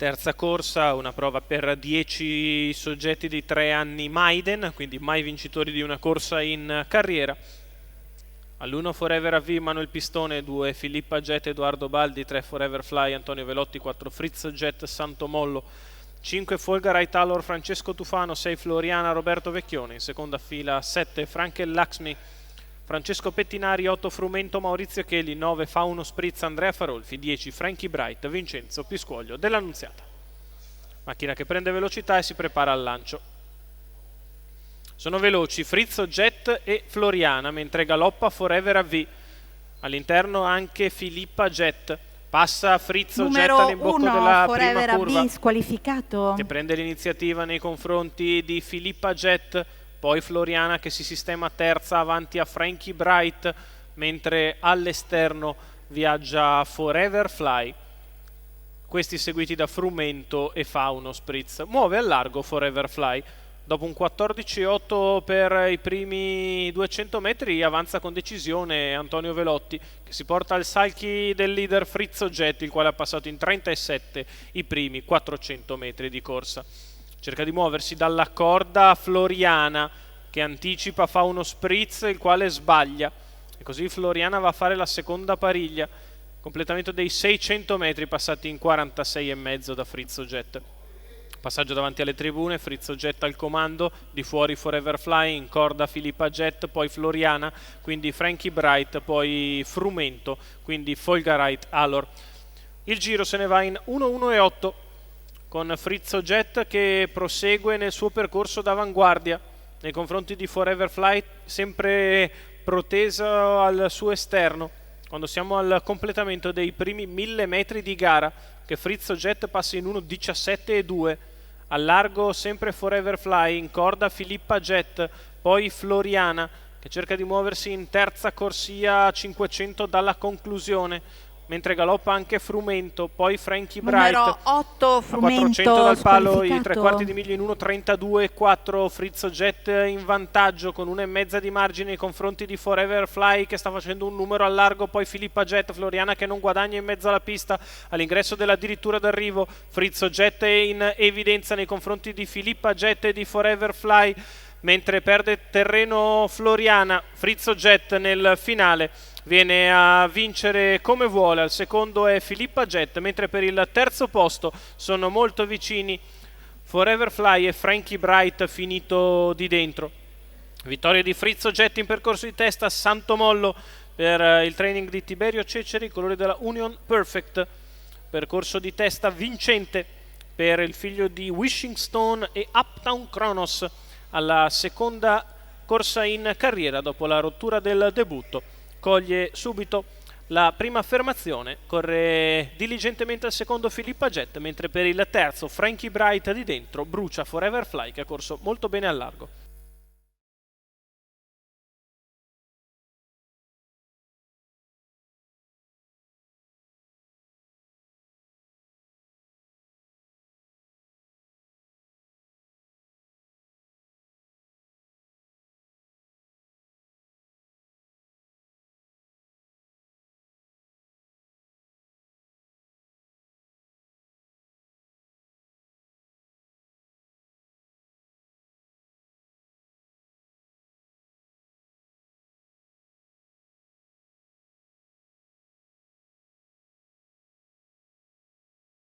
Terza corsa, una prova per 10 soggetti di 3 anni Maiden, quindi mai vincitori di una corsa in carriera. All'1 Forever AV Manuel Pistone, 2 Filippa Jet Edoardo Baldi, 3 Forever Fly Antonio Velotti, 4 Fritz Jet Santo Mollo, 5 Folgarite Allor Francesco Tufano, 6 Floriana Roberto Vecchione, in seconda fila 7 Frankel Laxmi Francesco Pettinari, 8 Frumento Maurizio Cheli, 9 Fauno Spritz Andrea Farolfi, 10 Frankie Bright Vincenzo Piscuoglio dell'Annunziata. Macchina che prende velocità e si prepara al lancio. Sono veloci Frizzo Jet e Floriana, mentre galoppa Forever AV. All'interno anche Filippa Jet. Passa Frizzo Jet all'imbocco della prima curva, squalificato, che prende l'iniziativa nei confronti di Filippa Jet. Poi Floriana che si sistema terza avanti a Frankie Bright, mentre all'esterno viaggia Forever Fly. Questi seguiti da Frumento e Fauno Spritz. Muove al largo Forever Fly. Dopo un 14,8 per i primi 200 metri avanza con decisione Antonio Velotti, che si porta al salchi del leader Frizzo Jet, il quale ha passato in 37 i primi 400 metri di corsa. Cerca di muoversi dalla corda Floriana, che anticipa Fauno Spritz, il quale sbaglia. E così Floriana va a fare la seconda pariglia. Completamento dei 600 metri passati in 46,5 da Frizzo Jet. Passaggio davanti alle tribune, Frizzo Jet al comando, di fuori Forever Fly, in corda Filippa Jet, poi Floriana, quindi Frankie Bright, poi Frumento, quindi Folgarite Allor. Il giro se ne va in 1:1:8 con Frizzo Jet che prosegue nel suo percorso d'avanguardia nei confronti di Forever Fly, sempre proteso al suo esterno. Quando siamo al completamento dei primi 1000 metri di gara, che Frizzo Jet passa in 1:17:2, al largo sempre Forever Fly, in corda Filippa Jet, poi Floriana che cerca di muoversi in terza corsia a 500 dalla conclusione, mentre galoppa anche Frumento, poi Frankie Bright, numero 8 Frumento, a 400 dal palo, i squalificato. 3/4 di miglio in 1:32:4, Frizzo Jet in vantaggio con 1,5 di margine nei confronti di Forever Fly, che sta facendo un numero al largo, poi Filippa Jet, Floriana che non guadagna in mezzo alla pista, all'ingresso dell'addirittura d'arrivo, Frizzo Jet è in evidenza nei confronti di Filippa Jet e di Forever Fly, mentre perde terreno Floriana. Frizzo Jet nel finale viene a vincere come vuole, al secondo è Filippa Jet, mentre per il terzo posto sono molto vicini Forever Fly e Frankie Bright, finito di dentro. Vittoria di Frizzo Jet in percorso di testa, Santo Mollo per il training di Tiberio Ceceri, colori della Union Perfect. Percorso di testa vincente per il figlio di Wishing Stone e Uptown Kronos alla seconda corsa in carriera dopo la rottura del debutto. Coglie subito la prima affermazione, corre diligentemente al secondo Filippa Jet, mentre per il terzo Frankie Bright di dentro brucia Forever Fly, che ha corso molto bene al largo.